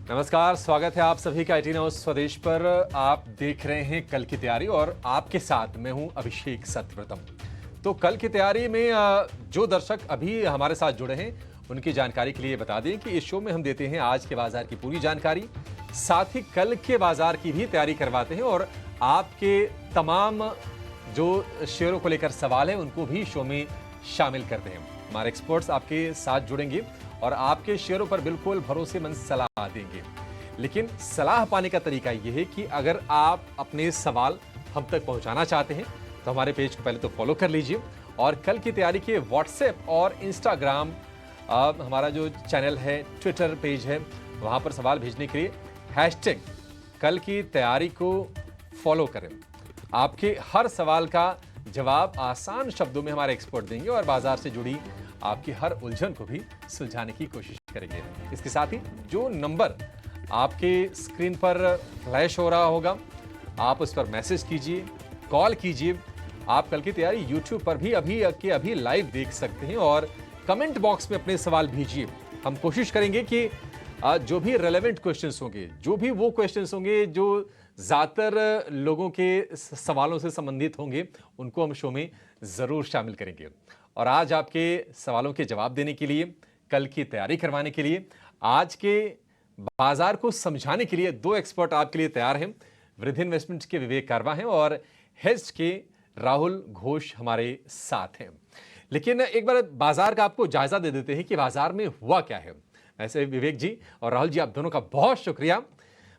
नमस्कार, स्वागत है आप सभी का IT न्यूज़ स्वदेश पर। आप देख रहे हैं कल की तैयारी और आपके साथ मैं हूं अभिषेक सत्यव्रतम। तो कल की तैयारी में जो दर्शक अभी हमारे साथ जुड़े हैं उनकी जानकारी के लिए बता दें कि इस शो में हम देते हैं आज के बाजार की पूरी जानकारी, साथ ही कल के बाजार की भी तैयारी करवाते हैं और आपके तमाम जो शेयरों को लेकर सवाल है उनको भी शो में शामिल करते हैं। हमारे एक्सपर्ट्स आपके साथ जुड़ेंगे और आपके शेयरों पर बिल्कुल भरोसेमंद सलाह देंगे। लेकिन सलाह पाने का तरीका यह है कि अगर आप अपने सवाल हम तक पहुंचाना चाहते हैं तो हमारे पेज को पहले तो फॉलो कर लीजिए और कल की तैयारी के व्हाट्सएप और इंस्टाग्राम, हमारा जो चैनल है, ट्विटर पेज है, वहां पर सवाल भेजने के लिए हैशटैग कल की तैयारी को फॉलो करें। आपके हर सवाल का जवाब आसान शब्दों में हमारे एक्सपर्ट देंगे और बाजार से जुड़ी आपकी हर उलझन को भी सुलझाने की कोशिश करेंगे। इसके साथ ही जो नंबर आपके स्क्रीन पर फ्लैश हो रहा होगा, आप उस पर मैसेज कीजिए, कॉल कीजिए। आप कल की तैयारी यूट्यूब पर भी अभी लाइव देख सकते हैं और कमेंट बॉक्स में अपने सवाल भेजिए। हम कोशिश करेंगे कि जो भी रेलेवेंट क्वेश्चंस होंगे, जो भी वो क्वेश्चंस होंगे जो ज़्यादातर लोगों के सवालों से संबंधित होंगे, उनको हम शो में ज़रूर शामिल करेंगे। और आज आपके सवालों के जवाब देने के लिए, कल की तैयारी करवाने के लिए, आज के बाजार को समझाने के लिए दो एक्सपर्ट आपके लिए तैयार हैं। वृद्धि इन्वेस्टमेंट के विवेक कारवा हैं और हेज के राहुल घोष हमारे साथ हैं। लेकिन एक बार बाजार का आपको जायजा दे देते हैं कि बाजार में हुआ क्या है। ऐसे विवेक जी और राहुल जी, आप दोनों का बहुत शुक्रिया।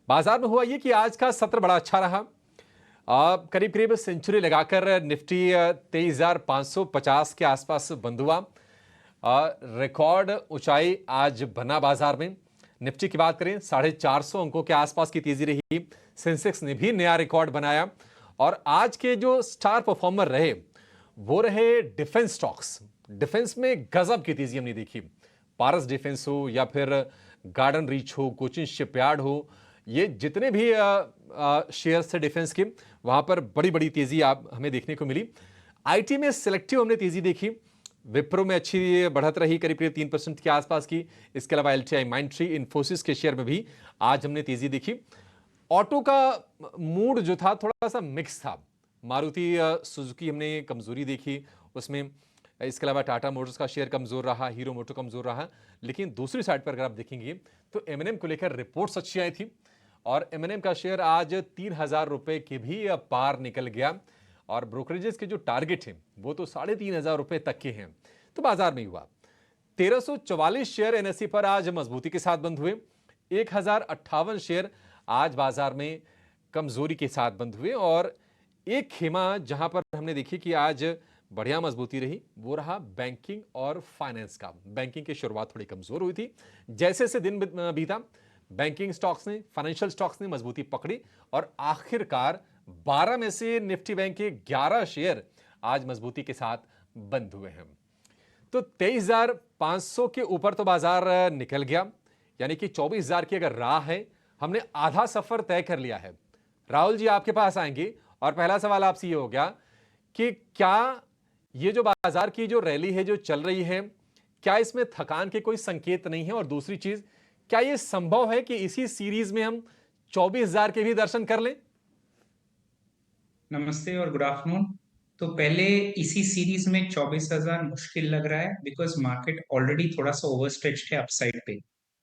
बाजार में हुआ ये कि आज का सत्र बड़ा अच्छा रहा। करीब करीब सेंचुरी लगाकर निफ्टी 23,550 के आसपास बंद हुआ। रिकॉर्ड ऊंचाई आज बना बाजार में। निफ्टी की बात करें 450 अंकों के आसपास की तेजी रही। सेंसेक्स ने भी नया रिकॉर्ड बनाया और आज के जो स्टार परफॉर्मर रहे वो रहे डिफेंस स्टॉक्स। डिफेंस में गजब की तेजी हमने देखी। पारस डिफेंस हो या फिर गार्डन रीच हो, कोचिन शिपयार्ड हो, ये जितने भी शेयर्स थे डिफेंस के, वहां पर बड़ी बड़ी तेजी आप हमें देखने को मिली। आईटी में सिलेक्टिव हमने तेजी देखी। विप्रो में अच्छी बढ़त रही, करीब करीब 3% के आसपास की। इसके अलावा एलटीआई, माइंडट्री, इन्फोसिस के शेयर में भी आज हमने तेजी देखी। ऑटो का मूड जो था थोड़ा सा मिक्स था। मारुति सुजुकी हमने कमजोरी देखी उसमें। इसके अलावा टाटा मोटर्स का शेयर कमजोर रहा, हीरो मोटो कमजोर रहा। लेकिन दूसरी साइड पर अगर आप देखेंगे तो एमएनएम को लेकर रिपोर्ट्स अच्छी आई थी और एमएनएम का शेयर आज 3,000 रुपए के भी पार निकल गया और ब्रोकरेजेस के जो टारगेट हैं वो तो 3,500 रुपए तक के हैं। तो बाजार में हुआ 1,344 शेयर एनएसई पर आज मजबूती के साथ बंद हुए। 1,058 शेयर आज बाजार में कमजोरी के साथ बंद हुए और एक खेमा जहां पर हमने देखी कि आज बढ़िया मजबूती रही वो रहा बैंकिंग और फाइनेंस का। बैंकिंग की शुरुआत थोड़ी कमजोर हुई थी, जैसे जैसे दिन बीता बैंकिंग स्टॉक्स ने, फाइनेंशियल स्टॉक्स ने मजबूती पकड़ी और आखिरकार 12 में से निफ्टी बैंक के 11 शेयर आज मजबूती के साथ बंद हुए हैं। तो 23,500 के ऊपर तो बाजार निकल गया, यानी कि 24,000 की अगर राह है, हमने आधा सफर तय कर लिया है। राहुल जी आपके पास आएंगे और पहला सवाल आपसे ये हो गया कि क्या ये जो बाजार की जो रैली है जो चल रही है, क्या इसमें थकान के कोई संकेत नहीं है? और दूसरी चीज, क्या ये संभव है कि इसी सीरीज में हम 24,000 के भी दर्शन कर लें? नमस्ते और गुड आफ्टरनून। तो पहले इसी सीरीज में 24,000 मुश्किल लग रहा है बिकॉज मार्केट ऑलरेडी थोड़ा सा ओवरस्ट्रेच्ड है अपसाइड पे।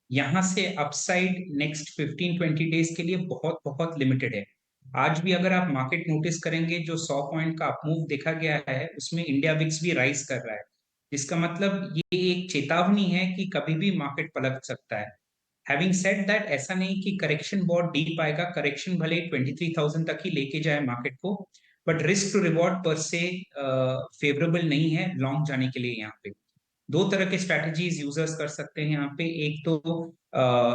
यहाँ से अपसाइड नेक्स्ट 15-20 डेज के लिए बहुत बहुत लिमिटेड है। आज भी अगर आप मार्केट नोटिस करेंगे, जो 100 पॉइंट का अपमूव देखा गया है उसमें इंडिया विक्स भी राइज कर रहा है। इसका मतलब ये एक चेतावनी है कि कभी भी मार्केट पलट सकता है। हैविंग सेड दैट, ऐसा नहीं कि करेक्शन बहुत डीप आएगा। करेक्शन भले 23,000 तक ही लेके जाए मार्केट को, बट रिस्क टू रिवॉर्ड पर से फेवरेबल नहीं है लॉन्ग जाने के लिए। यहाँ पे दो तरह के स्ट्रैटेजीज यूजर्स कर सकते हैं। यहाँ पे एक तो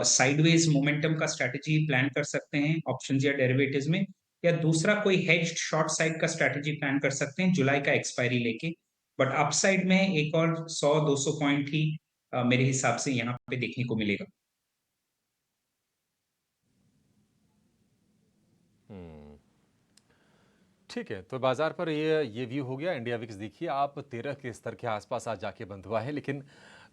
साइडवेज मोमेंटम का स्ट्रैटेजी प्लान कर सकते हैं ऑप्शंस या डेरिवेटिव्स में, या दूसरा कोई हेज्ड शॉर्ट साइड का स्ट्रैटेजी प्लान कर सकते हैं जुलाई का एक्सपायरी लेके। बट अपसाइड में एक और 100-200 पॉइंट ही मेरे हिसाब से यहाँ पे देखने को मिलेगा। ठीक है, तो बाजार पर ये व्यू हो गया। इंडिया विक्स देखिए आप 13 के स्तर के आसपास आज जाके बंद हुआ है, लेकिन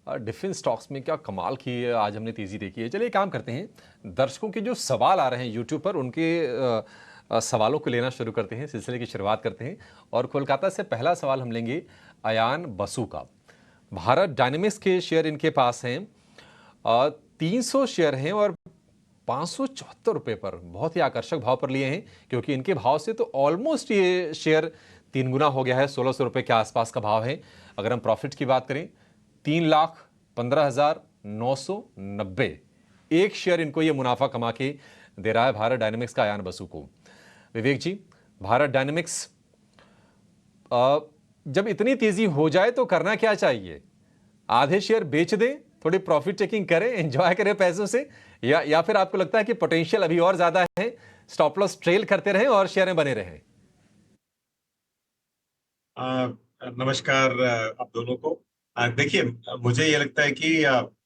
डिफेंस स्टॉक्स में क्या कमाल की आज हमने तेज़ी देखी है। चलिए एक काम करते हैं, दर्शकों के जो सवाल आ रहे हैं यूट्यूब पर उनके सवालों को लेना शुरू करते हैं, सिलसिले की शुरुआत करते हैं। और कोलकाता से पहला सवाल हम लेंगे अयान बसु का। भारत डायनेमिक्स के शेयर इनके पास हैं, 300 शेयर हैं और 574 रुपये पर, बहुत ही आकर्षक भाव पर लिए हैं, क्योंकि इनके भाव से तो ऑलमोस्ट ये शेयर 3 गुना हो गया है, 1600 रुपये के आसपास का भाव है। अगर हम प्रॉफिट की बात करें 3,15,990, एक शेयर इनको ये मुनाफा कमा के दे रहा है भारत डायनेमिक्स का अयान बसु को। विवेक जी, भारत डायनेमिक्स जब इतनी तेजी हो जाए तो करना क्या चाहिए? आधे शेयर बेच दें, थोड़ी प्रॉफिट टेकिंग करें, एंजॉय करें पैसों से, या फिर आपको लगता है कि पोटेंशियल अभी और ज्यादा है, स्टॉप लॉस ट्रेल करते रहें और शेयरें बने रहें? नमस्कार आप दोनों को। देखिए, मुझे ये लगता है कि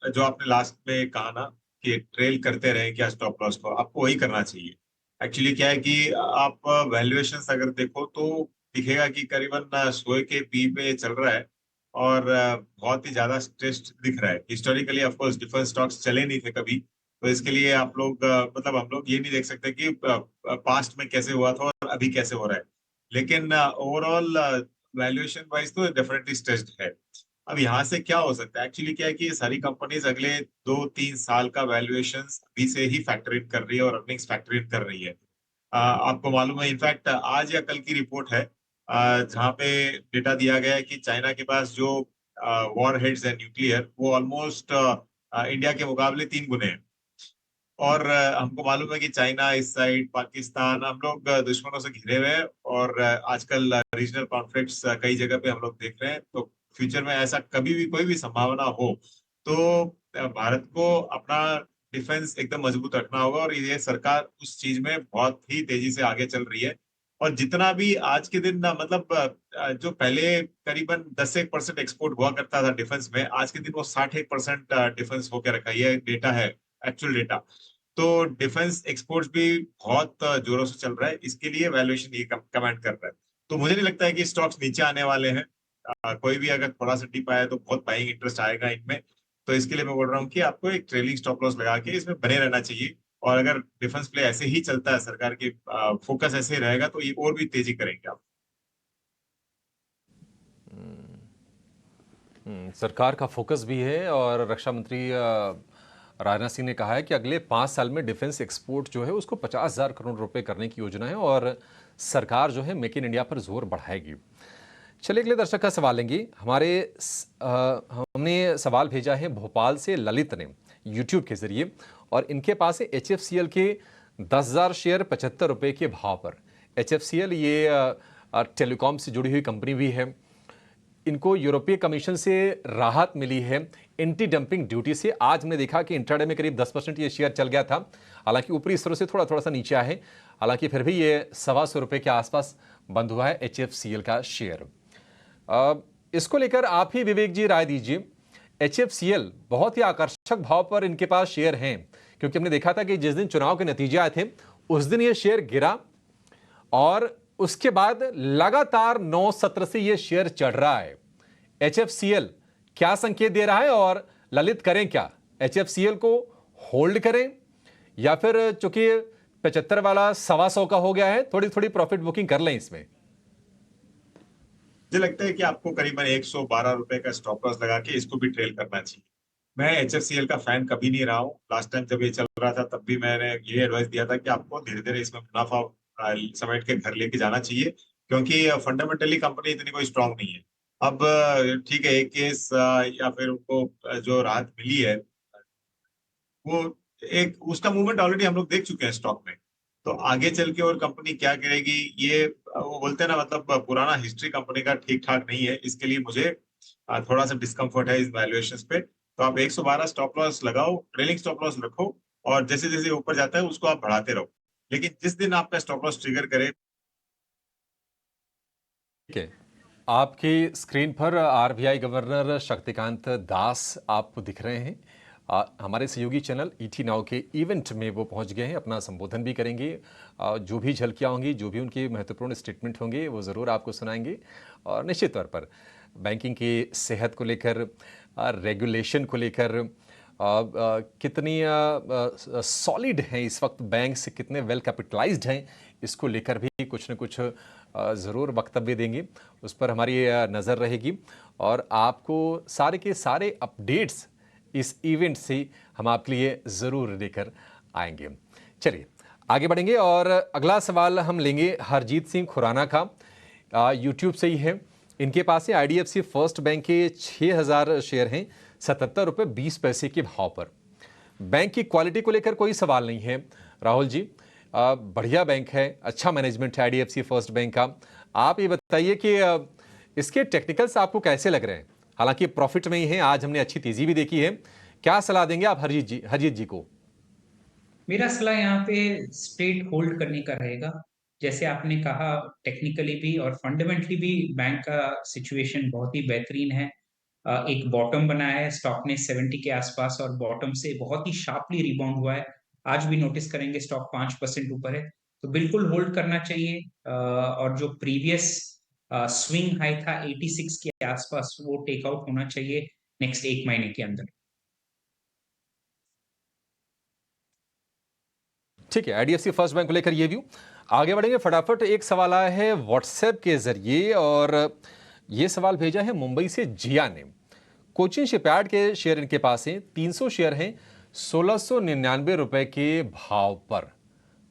जो आपने लास्ट में कहा ना कि ट्रेल करते रहें क्या स्टॉप लॉस को, आपको वही करना चाहिए। एक्चुअली क्या है कि आप वैल्यूएशंस अगर देखो तो दिखेगा कि करीबन 100 के पी पे चल रहा है और बहुत ही ज्यादा स्ट्रेस्ड दिख रहा है। Historically of course defence stocks चले नहीं थे कभी, तो इसके लिए आप लोग मतलब हम लोग ये नहीं देख सकते कि पास्ट में कैसे हुआ था और अभी कैसे हो रहा है, लेकिन ओवरऑल वैल्यूएशन वाइज तो डेफिनेटली स्ट्रेस्ड है। अब यहाँ से क्या हो सकता है, एक्चुअली क्या है कि ये सारी कंपनीज अगले 2-3 साल का वैल्यूएशन अभी से ही फैक्टर इन कर रही है और अर्निंग्स फैक्टर इन कर रही है। आपको मालूम है, इनफैक्ट आज या कल की रिपोर्ट है जहाँ पे डेटा दिया गया है कि चाइना के पास जो वॉर हेड्स है न्यूक्लियर, वो ऑलमोस्ट इंडिया के मुकाबले 3 गुने हैं। और हमको मालूम है कि चाइना इस साइड, पाकिस्तान, हम लोग दुश्मनों से घिरे हुए हैं और आजकल रीजनल कॉन्फ्लिक्ट्स कई जगह पे हम लोग देख रहे हैं। तो फ्यूचर में ऐसा कभी भी कोई भी संभावना हो तो भारत को अपना डिफेंस एकदम मजबूत रखना होगा और ये सरकार उस चीज में बहुत ही तेजी से आगे चल रही है। और जितना भी आज के दिन मतलब जो पहले करीबन 10% एक्सपोर्ट हुआ करता था डिफेंस में, आज के दिन वो 61% डिफेंस होकर रखा, ये डेटा है, एक्चुअल डेटा। तो डिफेंस एक्सपोर्ट्स भी बहुत जोरों से चल रहा है, इसके लिए वैल्यूएशन ये कमेंट कर रहा है। तो मुझे नहीं लगता है कि स्टॉक्स नीचे आने वाले हैं। कोई भी अगर थोड़ा सा डिप आया तो बहुत बाइंग इंटरेस्ट आएगा इनमें। तो इसके लिए मैं बोल रहा हूँ कि आपको एक ट्रेलिंग स्टॉप लॉस लगा के इसमें बने रहना चाहिए। और अगर डिफेंस प्ले ऐसे ही चलता है, सरकार की फोकस ऐसे ही रहेगा, तो ये और भी तेजी करेंगे आप। सरकार का फोकस भी है और रक्षा मंत्री राजनाथ सिंह ने कहा है कि अगले 5 साल में डिफेंस एक्सपोर्ट जो है उसको 50,000 करोड़ रुपए करने की योजना है और सरकार जो है मेक इन इंडिया पर जोर बढ़ाएगी। चलिए अगले दर्शक का सवाल लेंगे। हमने सवाल भेजा है भोपाल से ललित ने यूट्यूब के जरिए, और इनके पास है HFCL के 10,000 शेयर 75 रुपये के भाव पर। HFCL ये टेलीकॉम से जुड़ी हुई कंपनी भी है। इनको यूरोपीय कमीशन से राहत मिली है एंटी डंपिंग ड्यूटी से। आज हमने देखा कि इंट्राडे में करीब 10% ये शेयर चल गया था, हालांकि ऊपरी स्तरों से थोड़ा थोड़ा सा नीचे आया है, हालांकि फिर भी ये 125 रुपये के आसपास बंद हुआ है HFCL का शेयर। इसको लेकर आप ही विवेक जी राय दीजिए। HFCL बहुत ही आकर्षक भाव पर इनके पास शेयर हैं, क्योंकि हमने देखा था कि जिस दिन चुनाव के नतीजे आए थे उस दिन ये शेयर गिरा और उसके बाद लगातार 9 सत्र से यह शेयर चढ़ रहा है। HFCL क्या संकेत दे रहा है और ललित करें क्या? HFCL को होल्ड करें या फिर चूंकि 75 वाला 125 का हो गया है, थोड़ी थोड़ी प्रॉफिट बुकिंग कर लें इसमें? मुझे लगता है कि आपको करीबन 112 रुपए का स्टॉप लॉस लगा के इसको भी ट्रेल करना चाहिए। मैं HFCL का फैन कभी नहीं रहा हूँ। लास्ट टाइम जब ये चल रहा था तब भी मैंने ये एडवाइस दिया था कि आपको धीरे धीरे इसमें मुनाफा समेट के घर लेके जाना चाहिए, क्योंकि फंडामेंटली कंपनी इतनी कोई स्ट्रांग नहीं है। अब ठीक है, एक केस या फिर उनको जो राहत मिली है वो एक उसका मूवमेंट ऑलरेडी हम लोग देख चुके हैं स्टॉक में। तो आगे चल के और कंपनी क्या करेगी, ये वो बोलते हैं ना, मतलब पुराना हिस्ट्री कंपनी का ठीक ठाक नहीं है। इसके लिए मुझे थोड़ा सा डिस्कम्फर्ट है इस वैल्यूएशंस पे। तो आप 112 स्टॉप लॉस लगाओ, ट्रेलिंग स्टॉप लॉस रखो और जैसे जैसे ऊपर जाता है उसको आप बढ़ाते रहो। लेकिन जिस दिन आपका स्टॉप लॉस ट्रिगर करे। ठीक है, आपकी स्क्रीन पर RBI गवर्नर शक्तिकांत दास आपको दिख रहे हैं। हमारे सहयोगी चैनल ET नाउ के इवेंट में वो पहुंच गए हैं, अपना संबोधन भी करेंगे। जो भी झलकियाँ होंगी, जो भी उनके महत्वपूर्ण स्टेटमेंट होंगे वो ज़रूर आपको सुनाएंगे। और निश्चित तौर पर बैंकिंग की सेहत को लेकर रेगुलेशन को लेकर कितनी सॉलिड हैं इस वक्त बैंक्स, कितने वेल कैपिटलाइज्ड हैं, इसको लेकर भी कुछ न कुछ ज़रूर वक्तव्य देंगे, उस पर हमारी नज़र रहेगी और आपको सारे के सारे अपडेट्स इस इवेंट से हम आपके लिए ज़रूर लेकर आएंगे। चलिए आगे बढ़ेंगे और अगला सवाल हम लेंगे हरजीत सिंह खुराना का, यूट्यूब से ही है। इनके पास है IDFC फर्स्ट बैंक के 6000 शेयर हैं 77 रुपये 20 पैसे के भाव पर। बैंक की क्वालिटी को लेकर कोई सवाल नहीं है राहुल जी, बढ़िया बैंक है, अच्छा मैनेजमेंट है IDFC फर्स्ट बैंक का। आप ये बताइए कि इसके टेक्निकल्स आपको कैसे लग रहे हैं? हालांकि प्रॉफिट में ही है, आज हमने अच्छी तेजी भी देखी है, क्या सलाह देंगे आप हरजीत जी को? मेरा सलाह यहाँ पे स्ट्रेट होल्ड करने का रहेगा। जैसे आपने कहा, टेक्निकली भी और फंडामेंटली भी बैंक का सिचुएशन बहुत ही बेहतरीन है। एक बॉटम बनाया है स्टॉक ने 70 के आसपास और बॉटम से बहुत ही शार्पली रिबाउंड हुआ है। आज भी नोटिस करेंगे स्टॉक 5% ऊपर है, तो बिल्कुल होल्ड करना चाहिए। और जो प्रीवियस स्विंग हाई था 86 के आसपास, वो टेकआउट होना चाहिए नेक्स्ट 1 महीने के अंदर। ठीक है, IDFC फर्स्ट बैंक को लेकर ये व्यू। आगे बढ़ेंगे फटाफट। एक सवाल आया है व्हाट्सएप के जरिए और ये सवाल भेजा है मुंबई से जिया ने। कोचिन शिपयार्ड के शेयर इनके पास हैं, 300 शेयर हैं 1699 रुपए के भाव पर।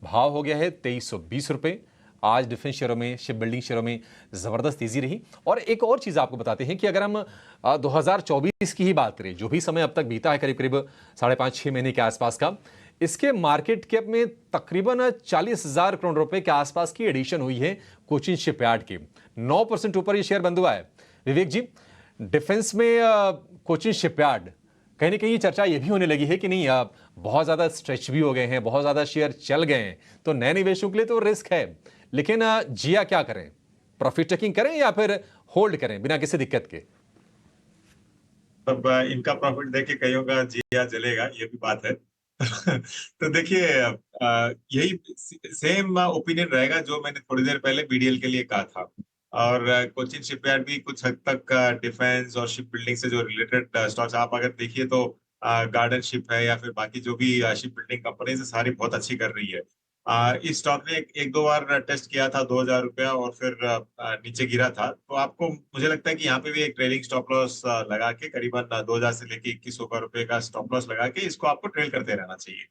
भाव हो गया है 2320 रुपए। आज डिफेंस शेयरों में, शिप बिल्डिंग शेयरों में ज़बरदस्त तेज़ी रही। और एक और चीज़ आपको बताते हैं कि अगर हम 2024 की ही बात करें, जो भी समय अब तक बीता है, करीब करीब 5.5-6 महीने के आसपास का, इसके मार्केट कैप में तकरीबन 40,000 करोड़ रुपए के आसपास की एडिशन हुई है कोचिन शिपयार्ड की। 9% ऊपर ये शेयर बंद हुआ है। विवेक जी, डिफेंस में कोचिन शिपयार्ड, कहीं ना कहीं चर्चा ये भी होने लगी है कि नहीं बहुत ज़्यादा स्ट्रेच भी हो गए हैं, बहुत ज़्यादा शेयर चल गए हैं, तो नए निवेशकों के लिए तो रिस्क है। लेकिन जिया क्या करें, प्रॉफिट टेकिंग करें या फिर होल्ड करें बिना किसी दिक्कत के? तब इनका प्रॉफिट देख के कईयों का जिया जलेगा, ये भी बात है। तो देखिए, यही सेम ओपिनियन रहेगा जो मैंने थोड़ी देर पहले BDL के लिए कहा था। और कोचिन शिपयार्ड भी कुछ हद तक डिफेंस और शिप बिल्डिंग से जो रिलेटेड स्टॉक्स आप अगर देखिए तो गार्डन शिप है या फिर बाकी जो भी शिप बिल्डिंग कंपनीज है, सारी बहुत अच्छी कर रही है। इस स्टॉक ने एक दो बार टेस्ट किया था 2000 रुपया और फिर नीचे गिरा था, तो आपको मुझे लगता है कि यहाँ पे भी एक ट्रेलिंग स्टॉप लॉस लगा के करीबन 2000 से लेके 2100 रुपए का स्टॉप लॉस लगा के इसको आपको ट्रेल करते रहना चाहिए।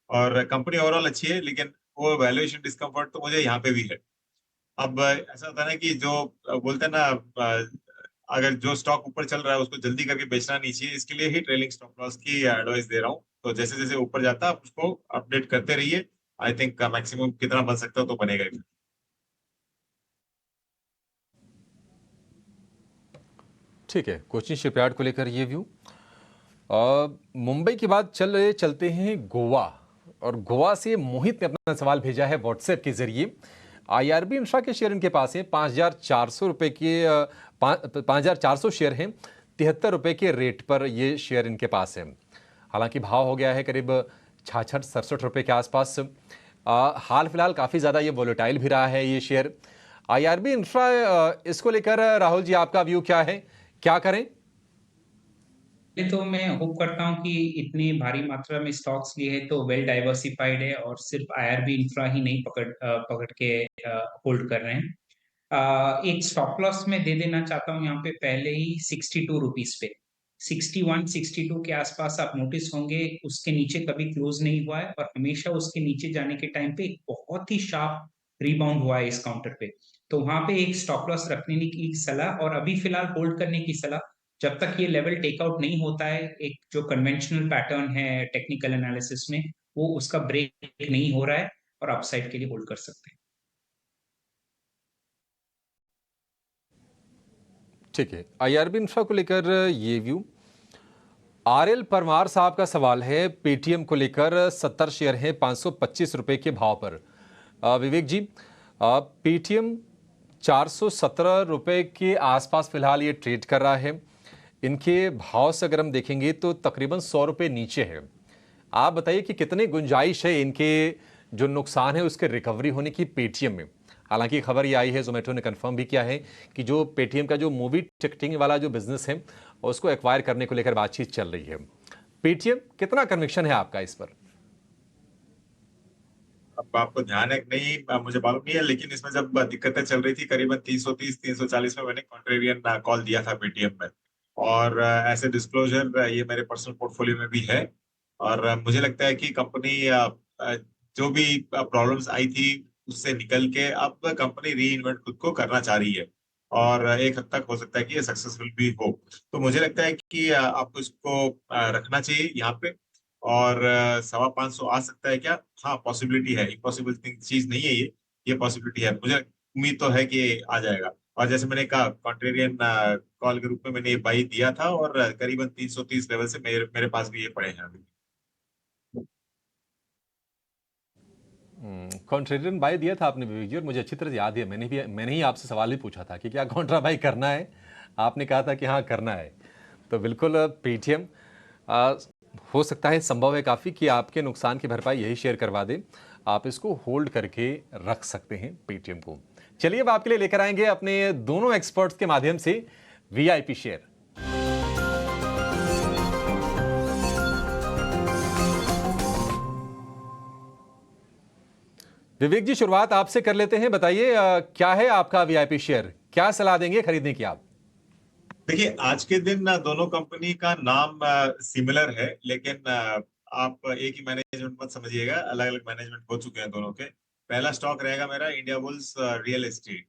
और कंपनी ओवरऑल अच्छी है, लेकिन वो वैल्यूएशन डिस्कम्फर्ट तो मुझे यहाँ पे भी है। अब ऐसा होता है ना कि जो बोलते हैं ना, अगर जो स्टॉक ऊपर चल रहा है उसको जल्दी करके बेचना नहीं चाहिए, इसके लिए ही ट्रेलिंग स्टॉप लॉस की एडवाइस दे रहा हूँ। तो जैसे जैसे ऊपर जाता है आप उसको अपडेट करते रहिए। आई थिंक मैक्सिमम कितना बन सकता है तो बनेगा ही। ठीक है, कोचिन शिपयार्ड को लेकर ये व्यू। मुंबई की बात चलते हैं गोवा, और गोवा से मोहित ने अपना सवाल भेजा है व्हाट्सएप के जरिए। IRB इंफ्रा के शेयर इनके पास हैं 5400 रुपए के, 5400 शेयर हैं 73 रुपए के रेट पर ये शेयर इनके पास है। हालांकि भाव हो गया है करीब 66-67 रुपए के आसपास। हाल फिलहाल काफ़ी ज़्यादा ये वोलेटाइल भी रहा है ये शेयर। IRB इंफ्रा, इसको लेकर राहुल जी आपका व्यू क्या है, क्या करें? ये तो मैं होप करता हूँ कि इतनी भारी मात्रा में स्टॉक्स लिए हैं तो वेल डाइवर्सिफाइड है और सिर्फ IRB इंफ्रा ही नहीं पकड़ के होल्ड कर रहे हैं। एक स्टॉप लॉस मैं दे देना चाहता हूँ यहाँ पे पहले ही 62 रुपीज पे। 61-62 के आसपास आप नोटिस होंगे उसके नीचे कभी क्लोज नहीं हुआ है और हमेशा उसके नीचे जाने के टाइम पे एक बहुत ही शार्प रिबाउंड हुआ है इस काउंटर पे। तो वहां पे एक स्टॉप लॉस रखने की सलाह और अभी फिलहाल होल्ड करने की सलाह। जब तक ये लेवल टेकआउट नहीं होता है, एक जो कन्वेंशनल पैटर्न है टेक्निकल एनालिसिस में, वो उसका ब्रेक नहीं हो रहा है और अपसाइड के लिए होल्ड कर सकते हैं। ठीक है, IRB इंफ्रा को लेकर ये व्यू। RL परमार साहब का सवाल है पेटीएम को लेकर, 70 शेयर हैं 525 रुपए के भाव पर। विवेक जी, पेटीएम 417 रुपए के आसपास फिलहाल ये ट्रेड कर रहा है। इनके भाव से अगर हम देखेंगे तो तकरीबन 100 रुपए नीचे है। आप बताइए कि कितनी गुंजाइश है इनके जो नुकसान है उसके रिकवरी होने की पेटीएम में? हालांकि खबर ये आई है, जोमेटो ने कंफर्म भी किया है कि जो पेटीएम का जो मूवी टिकटिंग वाला जो बिजनेस है उसको एक्वायर करने को लेकर बातचीत चल रही है। पेटीएम, कितना कन्विक्शन है आपका इस पर? अब आपको ध्यान है कि नहीं मुझे मालूम नहीं है, लेकिन इसमें जब दिक्कतें चल रही थी करीबन 330-340 में मैंने कॉन्ट्रेरियन कॉल दिया था पेटीएम में, और ऐसे डिस्क्लोजर ये मेरे पर्सनल पोर्टफोलियो में भी है। और मुझे लगता है कि कंपनी जो भी प्रॉब्लम्स आई थी उससे निकल के अब कंपनी री इन्वेंट खुद को करना चाह रही है, और एक हद तक हो सकता है कि ये सक्सेसफुल भी हो। तो मुझे लगता है कि आपको इसको रखना चाहिए यहाँ पे। और 550 आ सकता है क्या? हाँ, पॉसिबिलिटी है, इम्पॉसिबल चीज नहीं है ये पॉसिबिलिटी है। मुझे उम्मीद तो है कि ये आ जाएगा। और जैसे मैंने कहा, कॉन्ट्रेरियन कॉल के रूप में मैंने ये बाई दिया था, और करीबन 330 लेवल से मेरे पास भी ये पड़े हैं अभी। कॉन्ट्रेरियन बाय दिया था आपने विवेक जी, और मुझे अच्छी तरह से याद है, मैंने ही आपसे सवाल भी पूछा था कि क्या कॉन्ट्रा बाय करना है। आपने कहा था कि हाँ करना है। तो बिल्कुल पेटीएम हो सकता है, संभव है काफ़ी कि आपके नुकसान की भरपाई यही शेयर करवा दे। आप इसको होल्ड करके रख सकते हैं पेटीएम को। चलिए अब आपके लिए लेकर आएंगे अपने दोनों एक्सपर्ट्स के माध्यम से वीआईपी शेयर। विवेक जी, शुरुआत आपसे कर लेते हैं। बताइए क्या है आपका वीआईपी शेयर, क्या सलाह देंगे खरीदने की आप? देखिए, आज के दिन दोनों कंपनी का नाम सिमिलर है, लेकिन आप एक ही मैनेजमेंट मत समझिएगा, अलग अलग मैनेजमेंट हो चुके हैं दोनों के। पहला स्टॉक रहेगा मेरा इंडियाबुल्स रियल एस्टेट।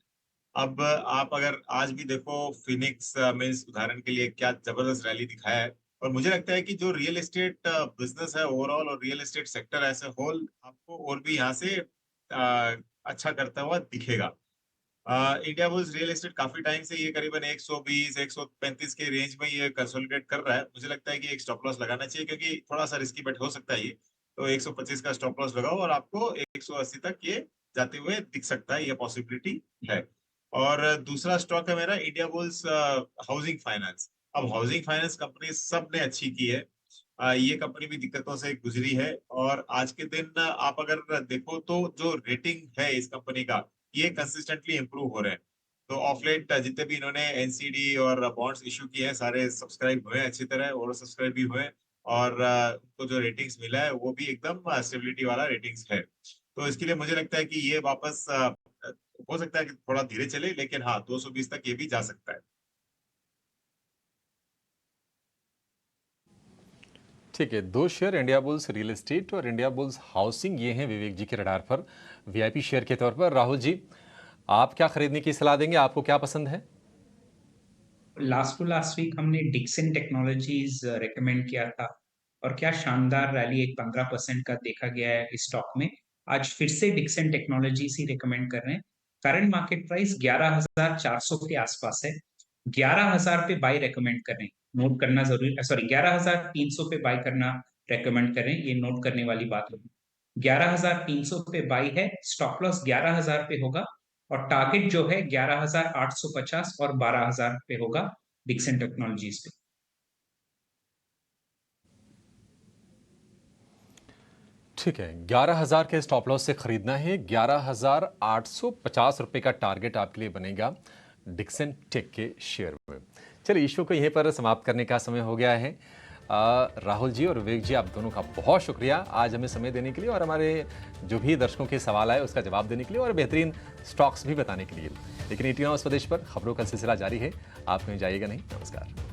अब आप अगर आज भी देखो, फिनिक्स मीन्स उदाहरण के लिए क्या जबरदस्त रैली दिखाया है। और मुझे लगता है कि जो रियल एस्टेट बिजनेस है ओवरऑल, और real estate sector as a whole, आपको और भी यहाँ से अच्छा करता हुआ दिखेगा। इंडिया बुल्स रियल एस्टेट काफी टाइम से ये करीबन 120-135 के रेंज में ये कंसोलिडेट कर रहा है। मुझे लगता है कि एक स्टॉप लॉस लगाना चाहिए, क्योंकि थोड़ा सा रिस्की बेट हो सकता है ये। तो 125 का स्टॉप लॉस लगाओ, और आपको 180 तक ये जाते हुए दिख सकता है, ये पॉसिबिलिटी है। और दूसरा स्टॉक है मेरा इंडिया बुल्स हाउसिंग फाइनेंस। अब हाउसिंग फाइनेंस कंपनी सब ने अच्छी की है, ये कंपनी भी दिक्कतों से गुजरी है। और आज के दिन आप अगर देखो तो जो रेटिंग है इस कंपनी का, ये कंसिस्टेंटली इंप्रूव हो रहे हैं। तो ऑफ लेट जितने भी इन्होंने एनसीडी और बॉन्ड्स इशू किए हैं, सारे सब्सक्राइब हुए हैं अच्छी तरह, और सब्सक्राइब भी हुए हैं। और उनको जो रेटिंग्स मिला है वो भी एकदम स्टेबिलिटी वाला रेटिंग्स है। तो इसके लिए मुझे लगता है कि ये वापस हो सकता है कि थोड़ा धीरे चले, लेकिन हाँ, 220 तक ये भी जा सकता है। ठीक है, दो share India bulls real estate और इंडिया बुल्स हाउसिंग, ये हैं विवेक जी के रडार पर वीआईपी शेयर के तौर पर। राहुल जी, आप क्या खरीदने की सलाह देंगे? आपको क्या पसंद है? लास्ट टू लास्ट वीक हमने डिक्सन टेक्नोलॉजीज रेकमेंड किया था, और क्या शानदार रैली, एक 15% का देखा गया है इस स्टॉक में। आज फिर से डिक्सन टेक्नोलॉजीज ही रेकमेंड कर रहे हैं। करंट मार्केट प्राइस 11,400 के आसपास है। 11,000 पे बाय रेकमेंड कर रहे हैं, नोट करना जरूरी, सॉरी 11,300 पे बाय करना रेकमेंड कर रहे हैं, ये नोट करने वाली बात होगी। 11,300 पे बाय है, स्टॉप लॉस 11,000 पे होगा, और टारगेट जो है 11,850 और 12,000 पे होगा डिक्सन टेक्नोलॉजीज पे। ठीक है, 11,000 के स्टॉप लॉस से खरीदना है। 11,850 रुपये का टारगेट आपके लिए बनेगा डिक्सन टेक के शेयर में। चलिए, इशू को यहीं पर समाप्त करने का समय हो गया है। राहुल जी और विवेक जी, आप दोनों का बहुत शुक्रिया आज हमें समय देने के लिए, और हमारे जो भी दर्शकों के सवाल आए उसका जवाब देने के लिए, और बेहतरीन स्टॉक्स भी बताने के लिए। लेकिन 18 स्वदेश पर खबरों का सिलसिला जारी है, आप कहीं जाइएगा नहीं। नमस्कार।